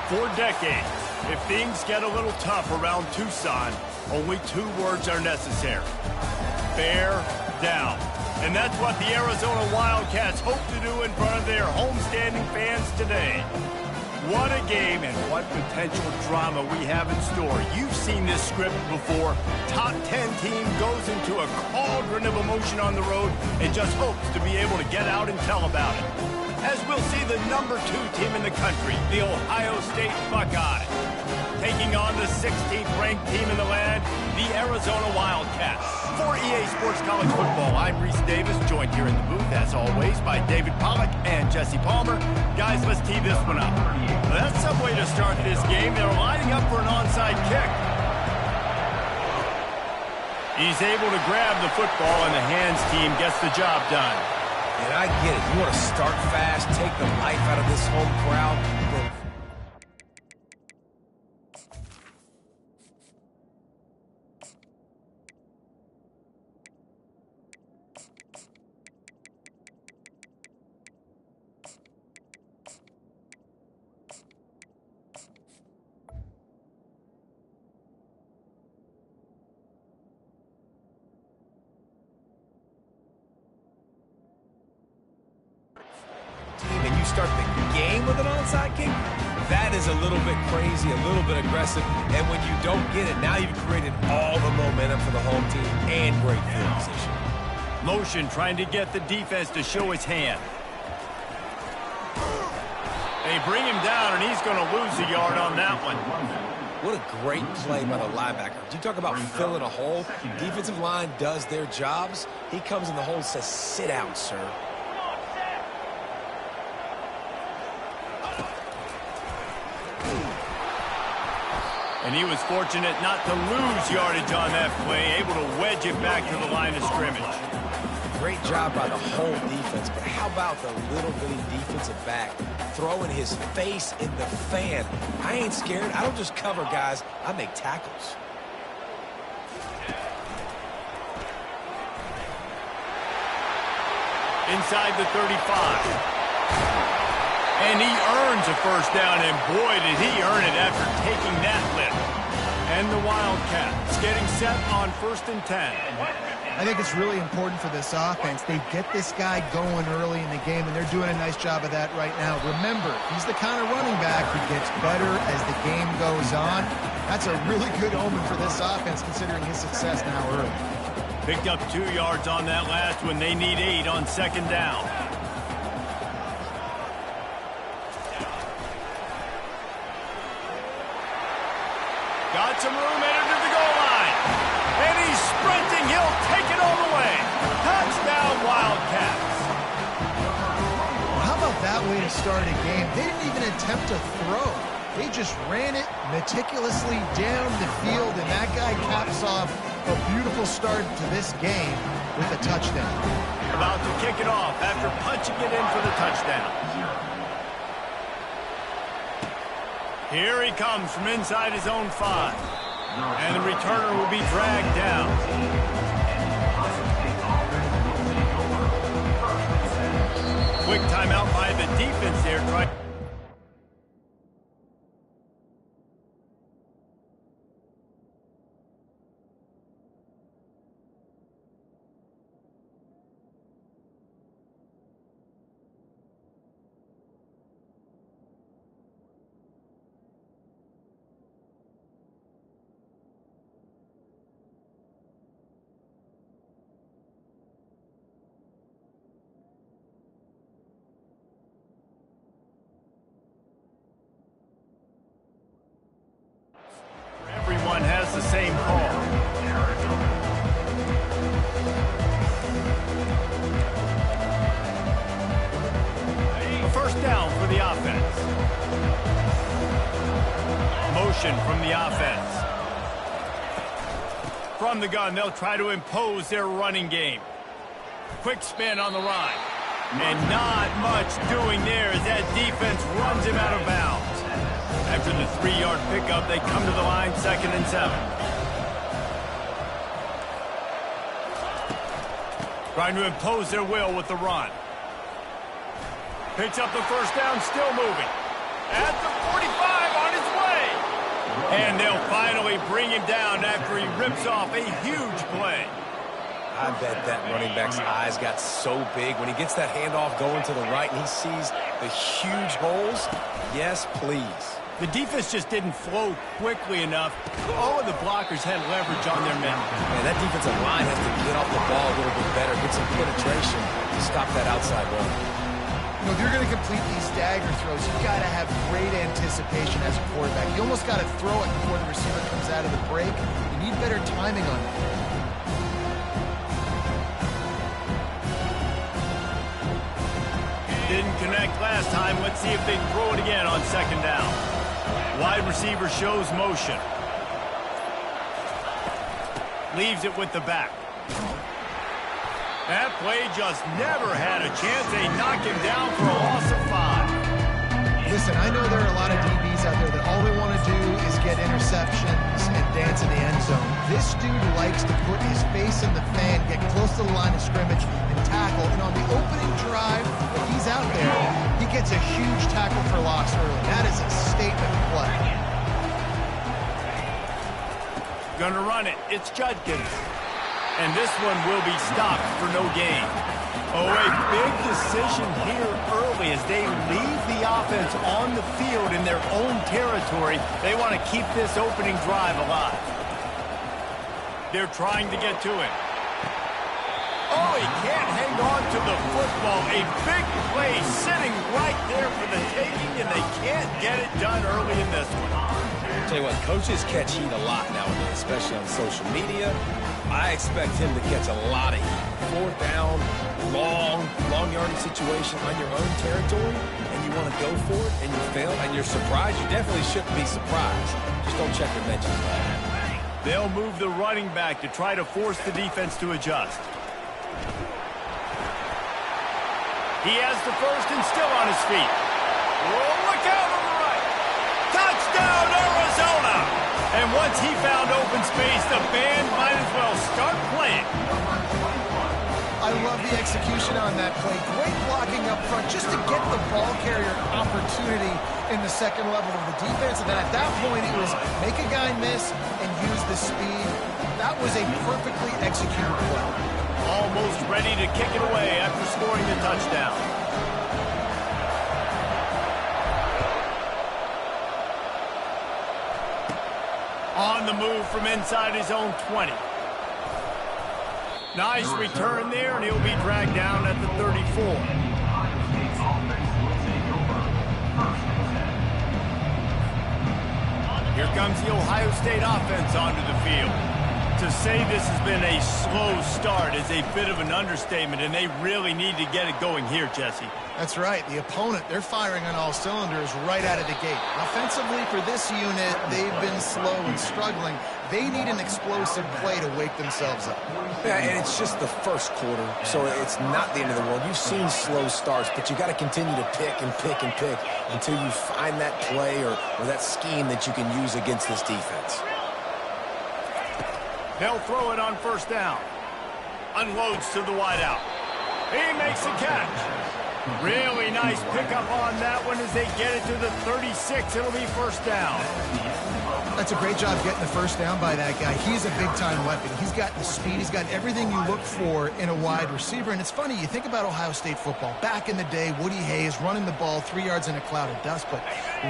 For decades, if things get a little tough around Tucson, only 2 words are necessary. Bear down. And that's what the Arizona Wildcats hope to do in front of their homestanding fans today. What a game and what potential drama we have in store. You've seen this script before. Top 10 team goes into a cauldron of emotion on the road and just hopes to be able to get out and tell about it. As we'll see the number 2 team in the country, the Ohio State Buckeyes, taking on the 16th ranked team in the land, the Arizona Wildcats. For EA Sports College Football, I'm Reese Davis, joined here in the booth, as always, by David Pollack and Jesse Palmer. Guys, let's tee this one up. That's some way to start this game. They're lining up for an onside kick. He's able to grab the football, and the hands team gets the job done. And I get it. You want to start fast, take the life out of this home crowd. And you start the game with an onside kick, that is a little bit crazy, a little bit aggressive, and when you don't get it, now you've created all the momentum for the home team and great field position. Motion trying to get the defense to show his hand. They bring him down, and he's going to lose a yard on that one. What a great play by the linebacker. You talk about filling a hole. Defensive line does their jobs. He comes in the hole and says, "Sit down, sir." And he was fortunate not to lose yardage on that play, able to wedge it back to the line of scrimmage. Great job by the whole defense, but how about the little bitty defensive back throwing his face in the fan? I ain't scared. I don't just cover guys. I make tackles. Inside the 35. And he earns a first down, and boy, did he earn it after taking that lift. And the Wildcats getting set on 1st and 10. I think it's really important for this offense. They get this guy going early in the game, and they're doing a nice job of that right now. Remember, he's the kind of running back who gets better as the game goes on. That's a really good omen for this offense, considering his success now early. Picked up 2 yards on that last one. They need 8 on 2nd down. Got some room, headed to the goal line. And he's sprinting. He'll take it all the way. Touchdown, Wildcats. Well, how about that way to start a game? They didn't even attempt to throw. They just ran it meticulously down the field, and that guy caps off a beautiful start to this game with a touchdown. About to kick it off after punching it in for the touchdown. Here he comes from inside his own 5. And the returner will be dragged down. Quick timeout by the defense there. Everyone has the same call. A first down for the offense. Motion from the offense. From the gun, they'll try to impose their running game. Quick spin on the run. And not much doing there as that defense runs him out of bounds. After the 3-yard pickup, they come to the line, 2nd and 7. Trying to impose their will with the run. Picks up the first down, still moving. At the 45, And they'll finally bring him down after he rips off a huge play. I bet that running back's eyes got so big when he gets that handoff going to the right and he sees the huge holes. Yes, please. The defense just didn't flow quickly enough. All of the blockers had leverage on their men. Man, that defensive line has to get off the ball a little bit better, get some penetration to stop that outside run. You know, if you're going to complete these dagger throws, you've got to have great anticipation as a quarterback. You almost got to throw it before the receiver comes out of the break. You need better timing on that. Didn't connect last time. Let's see if they throw it again on second down. Wide receiver shows motion. Leaves it with the back. That play just never had a chance. They knock him down for a loss of 5. Listen, I know there are a lot of DBs out there that all they want to do is get interceptions and dance in the end zone. This dude likes to put his face in the fan, get close to the line of scrimmage, and tackle. And on the opening drive, if he's out there, he gets a huge tackle for loss early. That is a statement play. Gonna run it. It's Judkins. And this one will be stopped for no gain. Oh, a big decision here early as they leave the offense on the field in their own territory. They want to keep this opening drive alive. They're trying to get to it. Oh, he can't hang on to the football. A big play sitting right there for the taking, and they can't get it done early in this one. Tell you what, coaches catch heat a lot nowadays, especially on social media. I expect him to catch a lot of heat. 4th down, long yardage situation on your own territory, and you want to go for it, and you fail, and you're surprised. You definitely shouldn't be surprised. Just don't check your mentions back. They'll move the running back to try to force the defense to adjust. He has the first and still on his feet. Oh, look out on the right. Touchdown, Arizona! And once he found open space, the band might as well start playing. I love the execution on that play. Great blocking up front just to get the ball carrier opportunity in the second level of the defense. And then at that point, it was make a guy miss and use the speed. That was a perfectly executed play. Almost ready to kick it away after scoring the touchdown. On the move from inside his own 20. Nice return there, and he'll be dragged down at the 34. Here comes the Ohio State offense onto the field. To say this has been a slow start is a bit of an understatement, and they really need to get it going here, Jesse. That's right. The opponent, they're firing on all cylinders right out of the gate. Offensively, for this unit, they've been slow and struggling. They need an explosive play to wake themselves up. Yeah, and it's just the first quarter, so it's not the end of the world. You've seen slow starts, but you got to continue to pick and pick and pick until you find that play or that scheme that you can use against this defense. They'll throw it on first down. Unloads to the wideout. He makes a catch. Really nice pickup on that one as they get it to the 36. It'll be first down. That's a great job getting the first down by that guy. He's a big-time weapon. He's got the speed. He's got everything you look for in a wide receiver. And it's funny, you think about Ohio State football. Back in the day, Woody Hayes running the ball 3 yards in a cloud of dust. But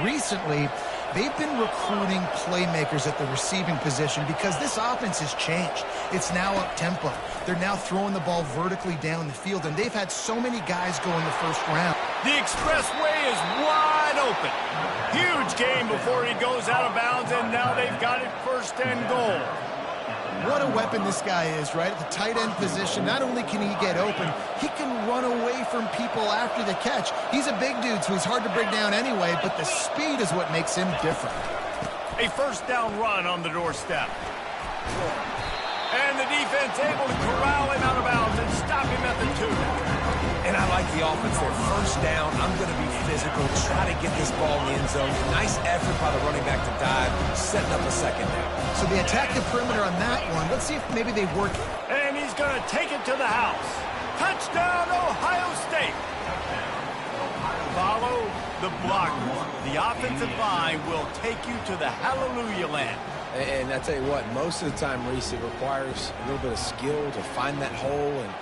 recently, they've been recruiting playmakers at the receiving position because this offense has changed. It's now up-tempo. They're now throwing the ball vertically down the field, and they've had so many guys go in the first round. The expressway is wide open. Huge gain before he goes out of bounds, and now they've got it first and goal. What a weapon this guy is, right? At the tight end position, not only can he get open, he can run away from people after the catch. He's a big dude, so he's hard to bring down anyway, but the speed is what makes him different. A first down run on the doorstep. And the defense able to corral him out of bounds and stop him at the 2. And I like the offense there. First down, I'm going to be physical, try to get this ball in the end zone. Nice effort by the running back to dive, setting up a second down. So they attack the perimeter on that one. Let's see if maybe they work it. And he's going to take it to the house. Touchdown, Ohio State. Follow the blockers. The offensive line will take you to the hallelujah land. And I tell you what, most of the time, Reese, it requires a little bit of skill to find that hole and,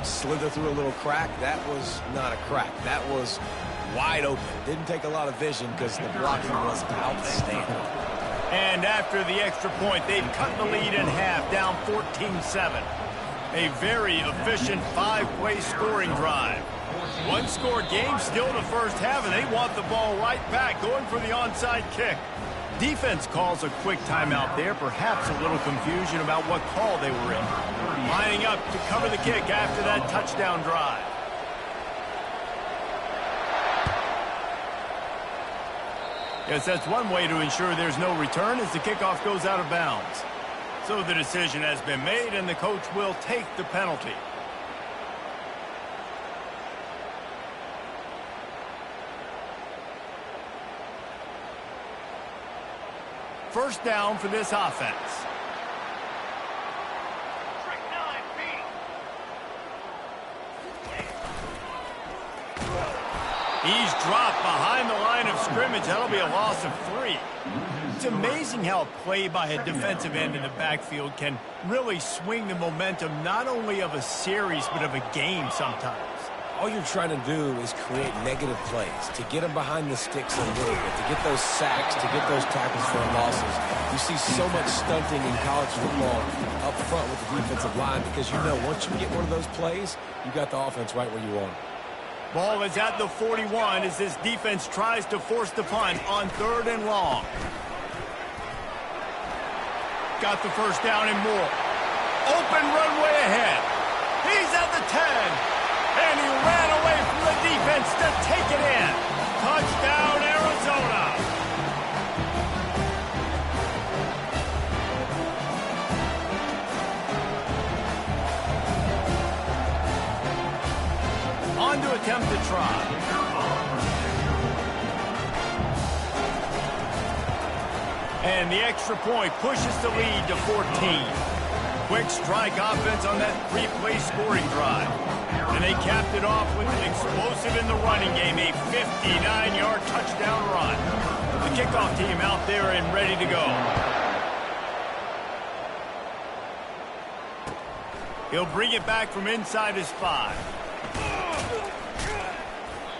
slither through a little crack. That was not a crack. That was wide open. Didn't take a lot of vision because the blocking was outstanding. And after the extra point, they've cut the lead in half, down 14-7. A very efficient 5-play scoring drive. One-score game, still the first half, and they want the ball right back, going for the onside kick. Defense calls a quick timeout there, perhaps a little confusion about what call they were in. Lining up to cover the kick after that touchdown drive. Yes, that's one way to ensure there's no return as the kickoff goes out of bounds. So the decision has been made, and the coach will take the penalty. First down for this offense. He's dropped behind the line of scrimmage. That'll be a loss of 3. It's amazing how a play by a defensive end in the backfield can really swing the momentum not only of a series but of a game sometimes. All you're trying to do is create negative plays, to get them behind the sticks a little bit, to get those sacks, to get those tackles for losses. You see so much stunting in college football up front with the defensive line because once you get one of those plays, you got the offense right where you want it. Ball is at the 41 as this defense tries to force the punt on 3rd and long. Got the first down and more. Open runway ahead. He's at the 10. And he ran away from the defense to take it in. Touchdown, Arizona. On to attempt to try. And the extra point pushes the lead to 14. Quick strike offense on that 3-play scoring drive. And they capped it off with an explosive in the running game, a 59-yard touchdown run. The kickoff team out there and ready to go. He'll bring it back from inside his 5.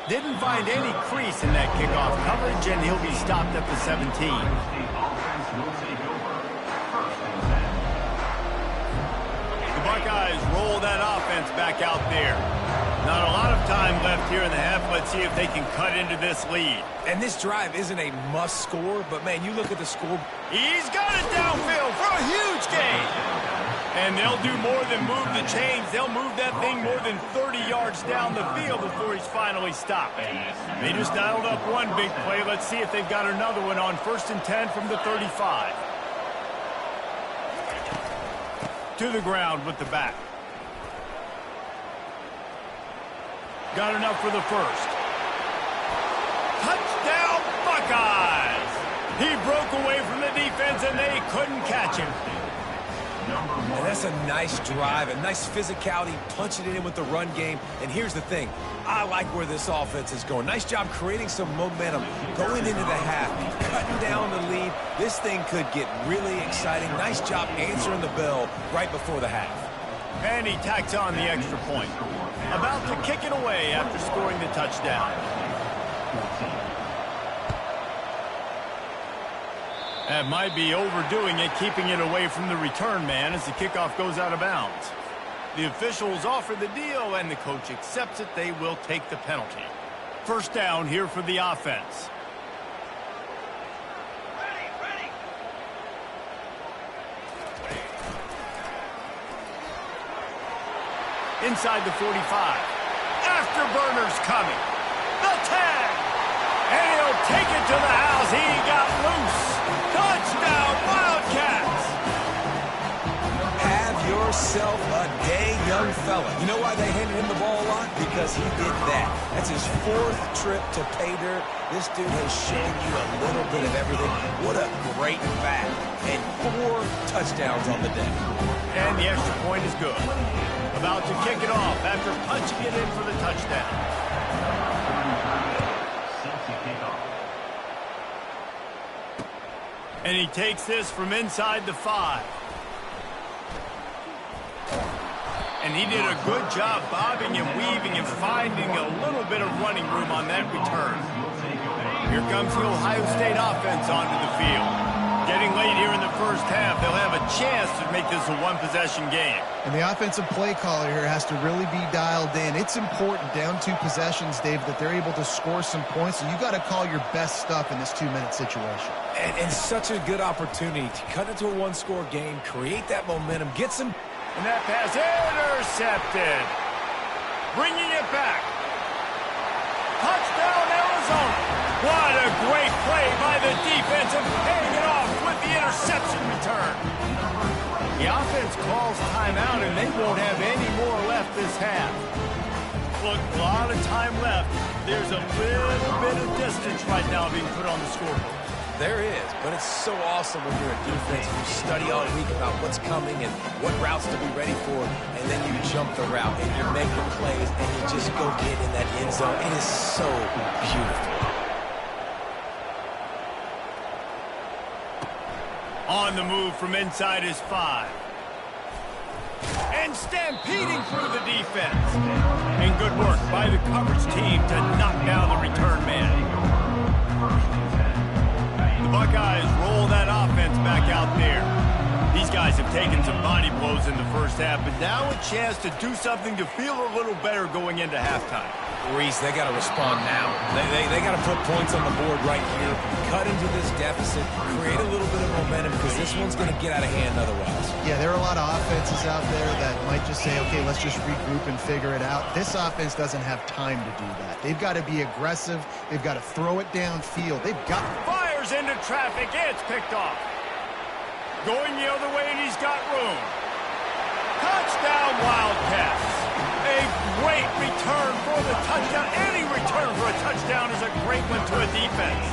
Didn't find any crease in that kickoff coverage, and he'll be stopped at the 17. Buckeyes roll that offense back out there. Not a lot of time left here in the half. Let's see if they can cut into this lead. And this drive isn't a must score, but man, you look at the score. He's got it downfield for a huge gain. And they'll do more than move the chains. They'll move that thing more than 30 yards down the field before he's finally stopped. They just dialed up one big play. Let's see if they've got another one on 1st and 10 from the 35. To the ground with the back. Got enough for the first. Touchdown, Buckeyes! He broke away from the defense, and they couldn't catch him. And that's a nice drive, a nice physicality, punching it in with the run game. And here's the thing. I like where this offense is going. Nice job creating some momentum going into the half, cutting down the lead. This thing could get really exciting. Nice job answering the bell right before the half. And he tacks on the extra point. About to kick it away after scoring the touchdown. That might be overdoing it, keeping it away from the return man as the kickoff goes out of bounds. The officials offer the deal, and the coach accepts it. They will take the penalty. First down here for the offense. Inside the 45. Afterburner's coming. The 10. And he'll take it to the house. He got loose. Touchdown, Wildcats. Have yourself a day, young fella. You know why they handed him the ball a lot? Because he did that. That's his 4th trip to pay dirt. This dude has shown you a little bit of everything. What a great back. And 4 touchdowns on the day. And the extra point is good. About to kick it off after punching it in for the touchdown. And he takes this from inside the 5. And he did a good job bobbing and weaving and finding a little bit of running room on that return. Here comes the Ohio State offense onto the field. Getting late here in the first half, they'll have a chance to make this a one-possession game. And the offensive play caller here has to really be dialed in. It's important, down 2 possessions, Dave, that they're able to score some points. So you got to call your best stuff in this 2-minute situation. And such a good opportunity to cut into a one-score game, create that momentum, get some... And that pass intercepted. Bringing it back. Touchdown, Arizona. What a great play by the defense and paying it off with the interception return. The offense calls timeout, and they won't have any more left this half. Look, a lot of time left. There's a little bit of distance right now being put on the scoreboard. There is, but it's so awesome when you're a defense and you study all week about what's coming and what routes to be ready for, and then you jump the route and you make the plays and you just go get in that end zone. It is so beautiful. On the move from inside his 5. And stampeding through the defense. And good work by the coverage team to knock down the return man. The Buckeyes roll that offense back out there. These guys have taken some body blows in the first half, but now a chance to do something to feel a little better going into halftime. Reese, they got to respond now. They got to put points on the board right here, cut into this deficit, create a little bit of momentum, because this one's going to get out of hand otherwise. Yeah, there are a lot of offenses out there that might just say, okay, let's just regroup and figure it out. This offense doesn't have time to do that. They've got to be aggressive. They've got to throw it downfield. They've got... Fires into traffic. It's picked off. Going the other way, and he's got room. Touchdown, Wildcats. A great return for the touchdown. Any return for a touchdown is a great one to a defense.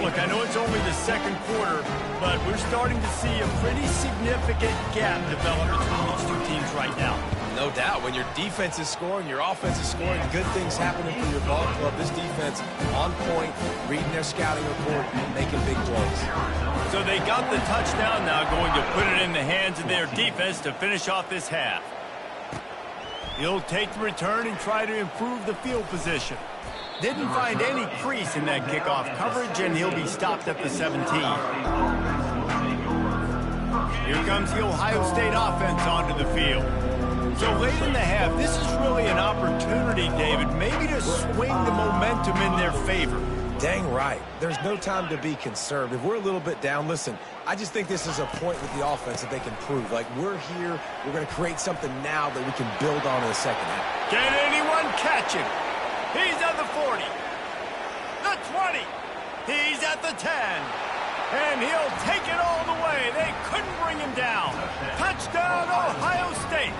Look, I know it's only the second quarter, but we're starting to see a pretty significant gap develop between these two teams right now. No doubt. When your defense is scoring, your offense is scoring, good things happening for your ball club. This defense on point, reading their scouting report, making big plays. So they got the touchdown, now going to put it in the hands of their defense to finish off this half. He'll take the return and try to improve the field position. Didn't find any crease in that kickoff coverage, and he'll be stopped at the 17. Here comes the Ohio State offense onto the field. So late in the half, this is really an opportunity, David, maybe to swing the momentum in their favor. Dang right. There's no time to be conservative. We're a little bit down. Listen, I just think this is a point with the offense that they can prove. Like, we're here, we're going to create something now that we can build on in the second half. Can anyone catch him? He's at the 40, the 20, he's at the 10, and he'll take it all the way. They couldn't bring him down. Touchdown, Ohio State.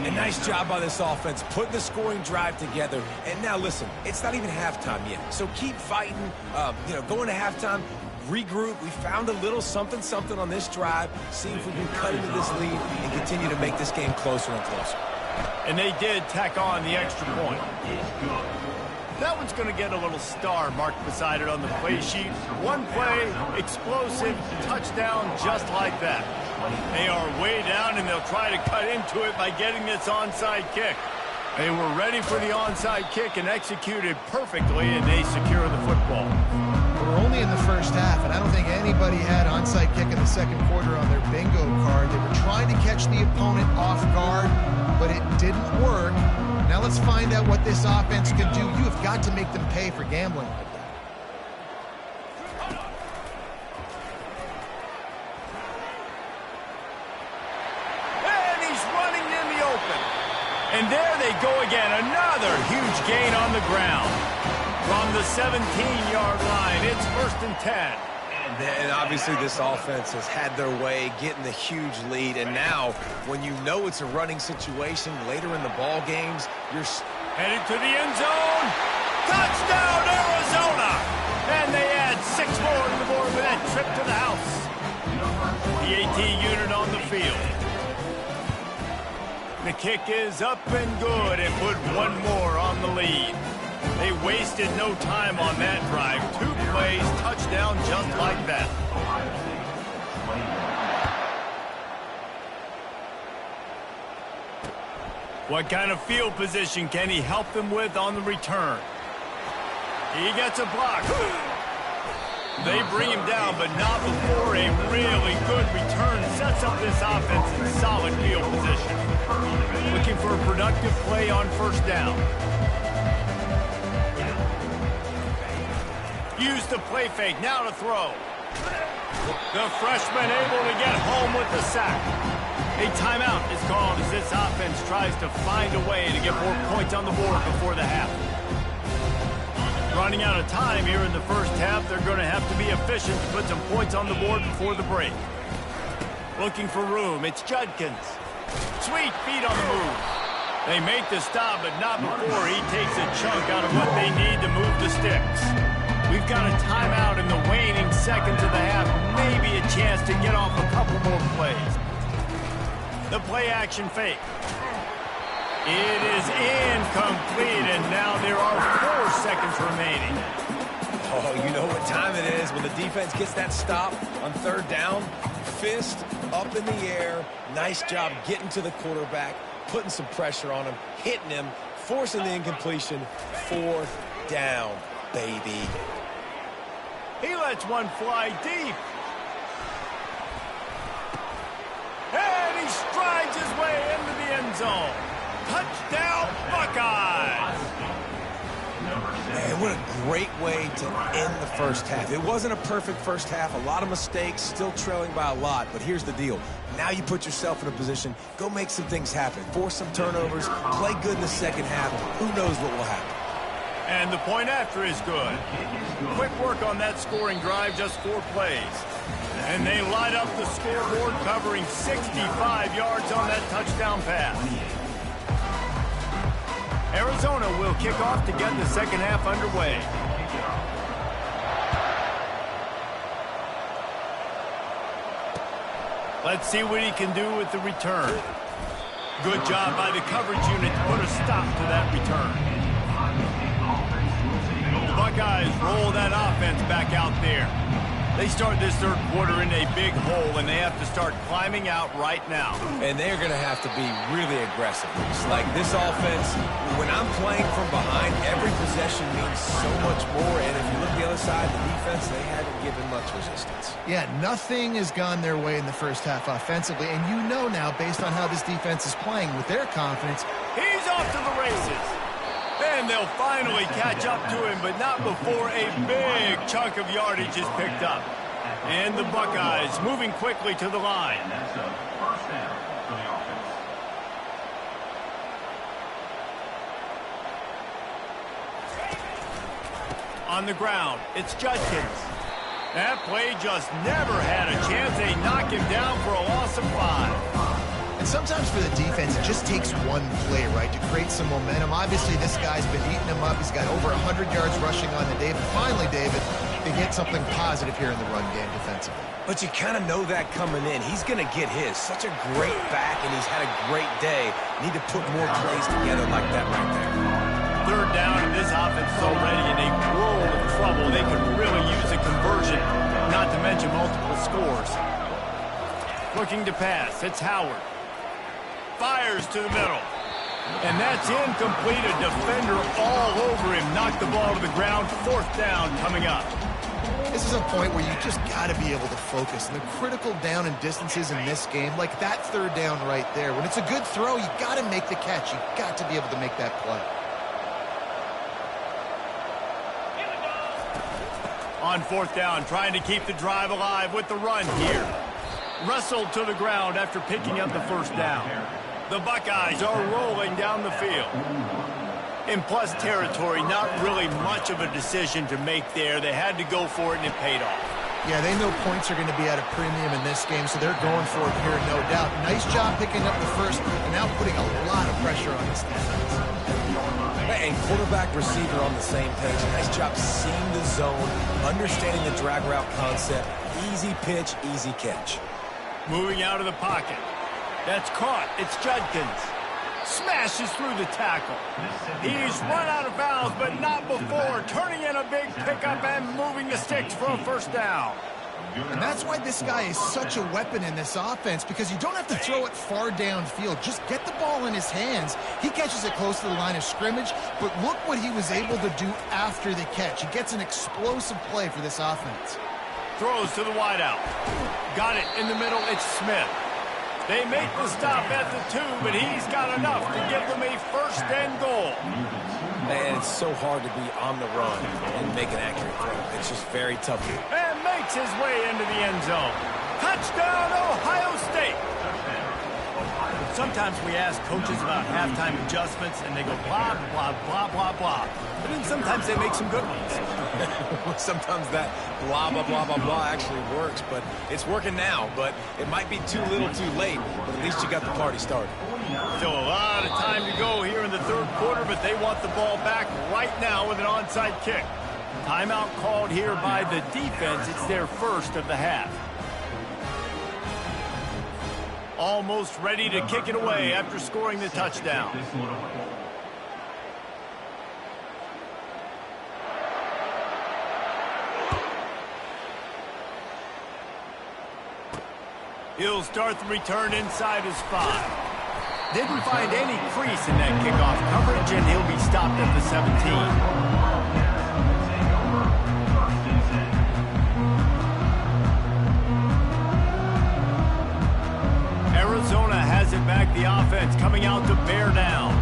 A nice job by this offense, putting the scoring drive together. And now, listen, it's not even halftime yet. So keep fighting, going to halftime, regroup. We found a little something on this drive. See if we can cut into this lead and continue to make this game closer and closer. And they did tack on the extra point. That one's going to get a little star marked beside it on the play sheet. One play, explosive, touchdown just like that. They are way down, and they'll try to cut into it by getting this onside kick. They were ready for the onside kick and executed perfectly, and they secure the football. We're only in the first half, and I don't think anybody had onside kick in the second quarter on their bingo card. They were trying to catch the opponent off guard, but it didn't work. Now let's find out what this offense can do. You have got to make them pay for gambling like that. And he's running in the open. And there they go again. Another huge gain on the ground. From the 17-yard line, it's 1st and 10. And obviously this offense has had their way, getting the huge lead. And now, when you know it's a running situation later in the ball games, you're headed to the end zone. Touchdown, Arizona! And they add 6 more to the board with that trip to the house. The AT unit on the field. The kick is up and good and put one more on the lead. They wasted no time on that drive. 2 plays, touchdown. touchdown just like that. What kind of field position can he help them with on the return? He gets a block. They bring him down, but not before a really good return sets up this offense in solid field position. Looking for a productive play on first down. Use the play fake, now to throw. The freshman able to get home with the sack. A timeout is called as this offense tries to find a way to get more points on the board before the half. Running out of time here in the first half, they're going to have to be efficient to put some points on the board before the break. Looking for room, it's Judkins. Sweet feet on the move. They make the stop, but not before he takes a chunk out of what they need to move the sticks. We've got a timeout in the waning seconds of the half, maybe a chance to get off a couple more plays. The play-action fake. It is incomplete, and now there are 4 seconds remaining. Oh, you know what time it is when the defense gets that stop on third down. Fist up in the air. Nice job getting to the quarterback, putting some pressure on him, hitting him, forcing the incompletion. 4th down, baby. He lets one fly deep. And he strides his way into the end zone. Touchdown, Buckeyes! Man, what a great way to end the first half. It wasn't a perfect first half. A lot of mistakes, still trailing by a lot. But here's the deal. Now you put yourself in a position, go make some things happen. Force some turnovers, play good in the second half. Who knows what will happen? And the point after is good. Quick work on that scoring drive, just 4 plays. And they light up the scoreboard, covering 65 yards on that touchdown pass. Arizona will kick off to get the second half underway. Let's see what he can do with the return. Good job by the coverage unit to put a stop to that return. The Buckeyes roll that offense back out there. They start this third quarter in a big hole, and they have to start climbing out right now. And they're going to have to be really aggressive. It's like this offense, when I'm playing from behind, every possession means so much more. And if you look at the other side, the defense, they haven't given much resistance. Yeah, nothing has gone their way in the first half offensively. And you know now, based on how this defense is playing with their confidence, he's off to the races. And they'll finally catch up to him, but not before a big chunk of yardage is picked up. And the Buckeyes moving quickly to the line. On the ground, it's Judkins. That play just never had a chance. They knock him down for a loss of 5. and sometimes for the defense, it just takes one play, right, to create some momentum. Obviously, this guy's been eating him up. He's got over 100 yards rushing on the day. But finally, David, they get something positive here in the run game defensively. But you kind of know that coming in. He's going to get his. Such a great back, and he's had a great day. Need to put more plays together like that right there. Third down, and this offense is already in a world of trouble. They could really use a conversion, not to mention multiple scores. Looking to pass. It's Howard. Fires to the middle. And that's incomplete. A defender all over him. Knocked the ball to the ground. Fourth down coming up. This is a point where you just got to be able to focus. And the critical down and distances in this game, like that third down right there, when it's a good throw, you got to make the catch. You got to be able to make that play. On fourth down, trying to keep the drive alive with the run here. Wrestled to the ground after picking up the first down. The Buckeyes are rolling down the field. In plus territory, not really much of a decision to make there. They had to go for it, and it paid off. Yeah, they know points are going to be at a premium in this game, so they're going for it here, no doubt. Nice job picking up the first, and now putting a lot of pressure on this defense. And quarterback, receiver on the same page. Nice job seeing the zone, understanding the drag route concept. Easy pitch, easy catch. Moving out of the pocket. That's caught. It's Judkins. Smashes through the tackle. He's run out of bounds, but not before turning in a big pickup and moving the sticks for a first down. And that's why this guy is such a weapon in this offense, because you don't have to throw it far downfield. Just get the ball in his hands. He catches it close to the line of scrimmage, but look what he was able to do after the catch. He gets an explosive play for this offense. Throws to the wideout. Got it in the middle. It's Smith. They make the stop at the 2, but he's got enough to give them a first and goal. Man, it's so hard to be on the run and make an accurate throw. It's just very tough. And makes his way into the end zone. Touchdown, Ohio State. Sometimes we ask coaches about halftime adjustments, and they go blah, blah, blah, blah, blah. But then sometimes they make some good ones. Sometimes that blah, blah, blah, blah, blah actually works, but it's working now. But it might be too little too late, but at least you got the party started. Still a lot of time to go here in the third quarter, but they want the ball back right now with an onside kick. Timeout called here by the defense. It's their first of the half. Almost ready to kick it away after scoring the touchdown. He'll start the return inside his 5. Didn't find any crease in that kickoff coverage, and he'll be stopped at the 17. Arizona has it back, the offense coming out to bear down.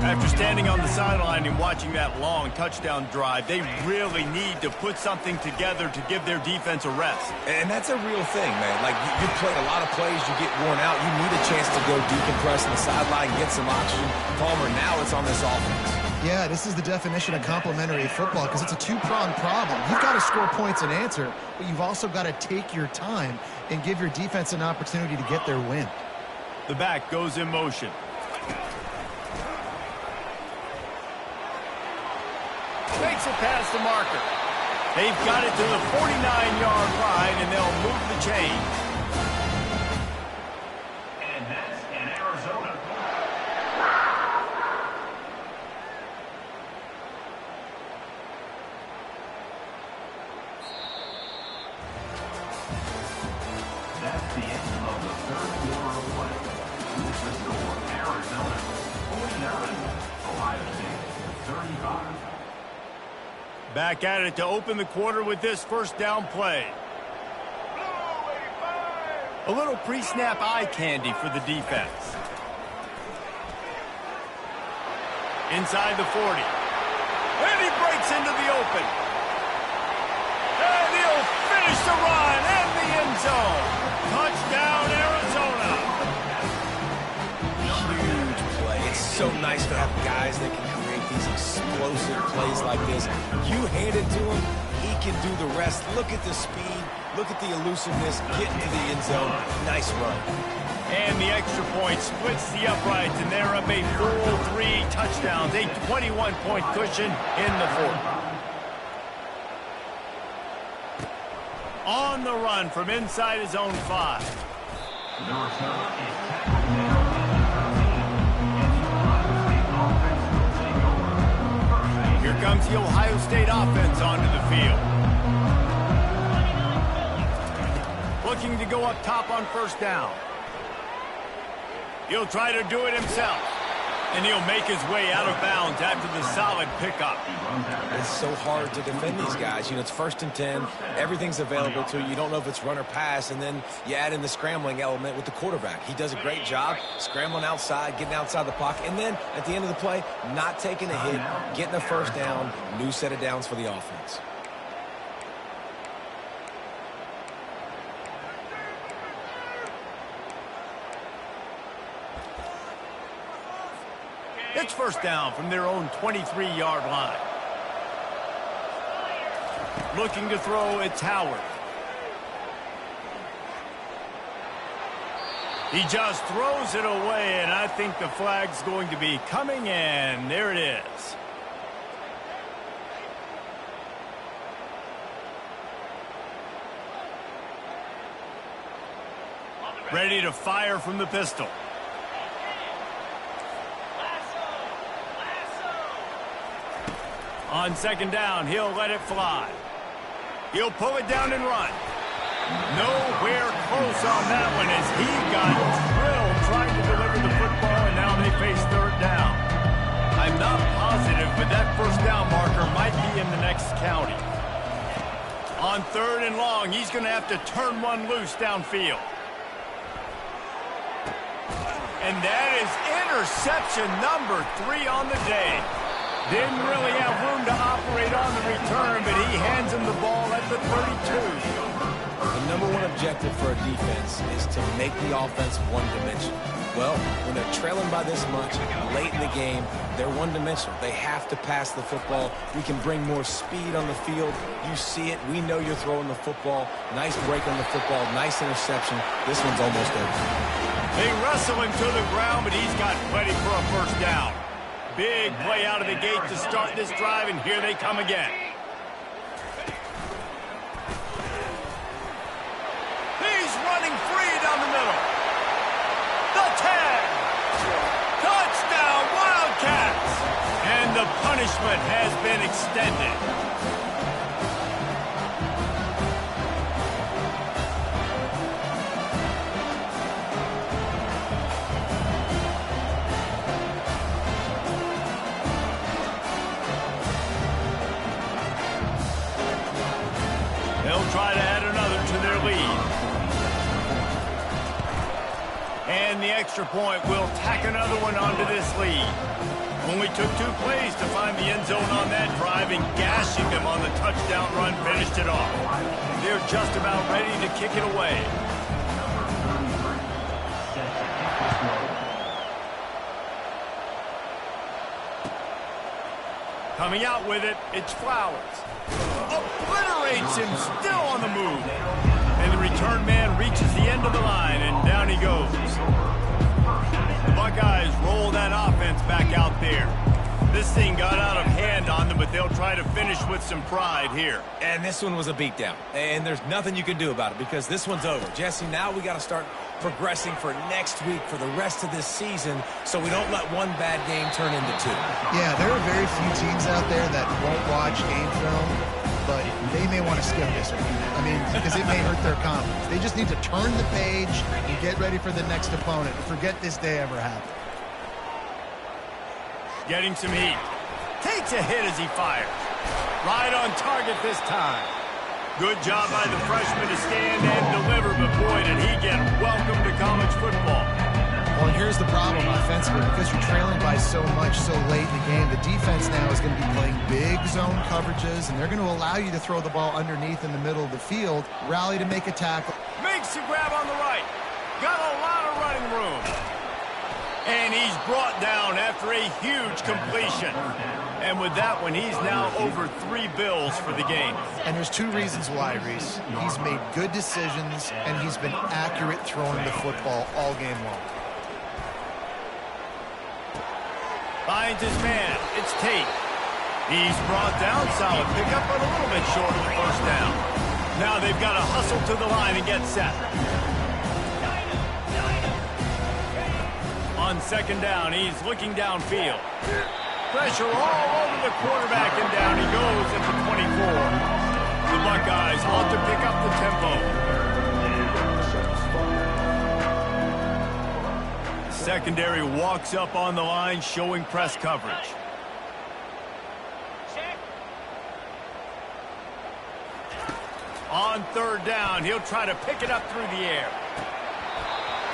After standing on the sideline and watching that long touchdown drive, they really need to put something together to give their defense a rest. And that's a real thing, man. Like, you play a lot of plays, you get worn out, you need a chance to go decompress on the sideline, get some oxygen. Palmer, now it's on this offense. Yeah, this is the definition of complementary football, because it's a two-pronged problem. You've got to score points and answer, but you've also got to take your time and give your defense an opportunity to get their win. The back goes in motion. Makes it past the marker. They've got it to the 49-yard line, and they'll move the chain. And that's in Arizona. That's the end of the third quarter of play. With the score, Arizona 49, Ohio State 35. Back at it to open the quarter with this first down play. A little pre-snap eye candy for the defense. Inside the 40. And he breaks into the open. And he'll finish the run and the end zone. Touchdown, Arizona. Huge play. It's so nice to have guys that can create these explosive plays like this. You hand it to him, he can do the rest. Look at the speed. Look at the elusiveness. Get into the end zone. Nice run. And the extra point splits the uprights, and they're up a full 3 touchdowns, a 21-point cushion in the fourth. On the run from inside his own 5. Here comes the Ohio State offense onto the field. Looking to go up top on first down. He'll try to do it himself. And he'll make his way out of bounds after the solid pickup. It's so hard to defend these guys. You know, it's 1st and 10. Everything's available to you. You don't know if it's run or pass. And then you add in the scrambling element with the quarterback. He does a great job scrambling outside, getting outside the pocket. And then at the end of the play, not taking a hit, getting a first down, new set of downs for the offense. It's first down from their own 23-yard line. Looking to throw, it's Howard. He just throws it away, and I think the flag's going to be coming, and there it is. Ready to fire from the pistol. On second down, he'll let it fly. He'll pull it down and run. Nowhere close on that one as he got drilled trying to deliver the football, and now they face third down. I'm not positive, but that first down marker might be in the next county. On third and long, he's going to have to turn one loose downfield. And that is interception number 3 on the day. Didn't really have room to operate on the return, but he hands him the ball at the 32. The number one objective for a defense is to make the offense one-dimensional. Well, when they're trailing by this much, late in the game, they're one-dimensional. They have to pass the football. We can bring more speed on the field. You see it. We know you're throwing the football. Nice break on the football. Nice interception. This one's almost over. They wrestle him to the ground, but he's got plenty for a first down. Big play out of the gate to start this drive, and here they come again. He's running free down the middle. The 10. Touchdown, Wildcats. And the punishment has been extended. They'll try to add another to their lead. And the extra point will tack another one onto this lead. Only took 2 plays to find the end zone on that drive, and gashing them on the touchdown run finished it off. They're just about ready to kick it away. Coming out with it, it's Flowers. Obliterates him, still on the move. And the return man reaches the end of the line, and down he goes. The Buckeyes roll that offense back out there. This thing got out of hand on them, but they'll try to finish with some pride here. And this one was a beatdown. And there's nothing you can do about it because this one's over. Jesse, now we got to start progressing for next week, for the rest of this season, so we don't let one bad game turn into 2. Yeah, there are very few teams out there that won't watch game film, but they may want to skip this one. I mean, because it may hurt their confidence. They just need to turn the page and get ready for the next opponent and forget this day ever happened. Getting some heat. Takes a hit as he fires. Right on target this time. Good job by the freshman to stand and deliver, but boy, did he get welcome to college football. Well, and here's the problem offensively. Because you're trailing by so much so late in the game, the defense now is going to be playing big zone coverages, and they're going to allow you to throw the ball underneath in the middle of the field, rally to make a tackle. Makes the grab on the right. Got a lot of running room. And he's brought down after a huge completion. And with that one, he's now over 3 bills for the game. And there's 2 reasons why, Reese. He's made good decisions, and he's been accurate throwing the football all game long. Finds his man. It's Tate. He's brought down. Solid pickup, but a little bit short of the first down. Now they've got to hustle to the line and get set. On second down, he's looking downfield. Pressure all over the quarterback, and down he goes at the 24. The Buckeyes ought to pick up the tempo. Secondary walks up on the line, showing press coverage. On third down, he'll try to pick it up through the air.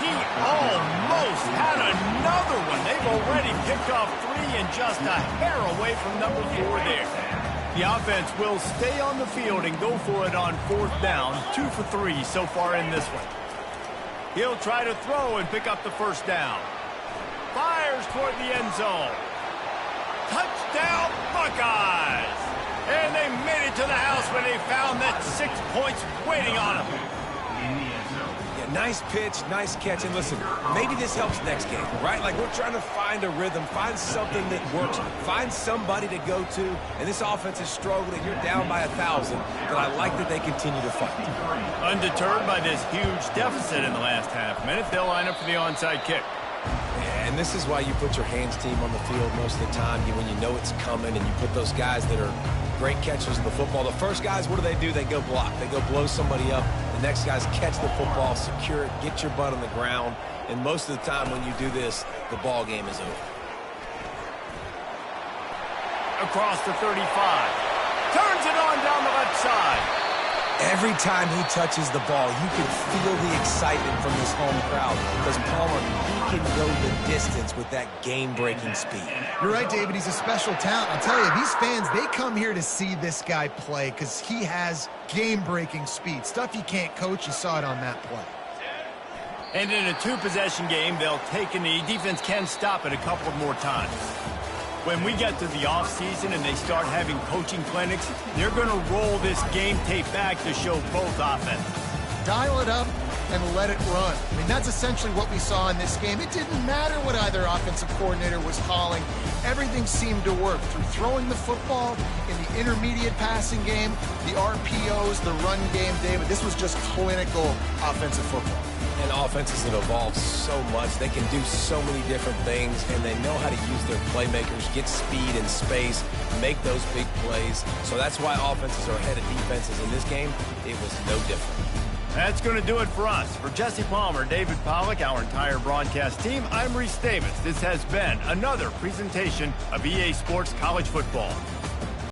He almost had another one. They've already picked off 3 and just a hair away from number 4 there. The offense will stay on the field and go for it on fourth down. 2 for 3 so far in this one. He'll try to throw and pick up the first down. Fires toward the end zone. Touchdown, Buckeyes! And they made it to the house when they found that 6 points waiting on them. Nice pitch, nice catch, and listen, maybe this helps next game, right? Like, we're trying to find a rhythm, find something that works, find somebody to go to, and this offense is struggling. You're down by 1,000, but I like that they continue to fight. Undeterred by this huge deficit in the last half minute, they'll line up for the onside kick. And this is why you put your hands team on the field most of the time when you know it's coming, and you put those guys that are great catchers of the football. The first guys, what do? They go block. They go blow somebody up. The next guys catch the football, secure it, get your butt on the ground. And most of the time when you do this, the ball game is over. Across the 35. Turns it on down the left side. Every time he touches the ball, you can feel the excitement from this home crowd because Palmer, he can go the distance with that game-breaking speed. You're right, David. He's a special talent. I'll tell you, these fans, they come here to see this guy play because he has game-breaking speed. Stuff you can't coach. You saw it on that play. And in a two-possession game, they'll take a knee. Defense can stop it a couple more times. When we get to the offseason and they start having coaching clinics, they're going to roll this game tape back to show both offenses. Dial it up and let it run. I mean, that's essentially what we saw in this game. It didn't matter what either offensive coordinator was calling. Everything seemed to work through throwing the football in the intermediate passing game, the RPOs, the run game, David. This was just clinical offensive football. And offenses have evolved so much. They can do so many different things, and they know how to use their playmakers, get speed and space, make those big plays. So that's why offenses are ahead of defenses in this game. It was no different. That's going to do it for us. For Jesse Palmer, David Pollack, our entire broadcast team, I'm Reese Davis. This has been another presentation of EA Sports College Football.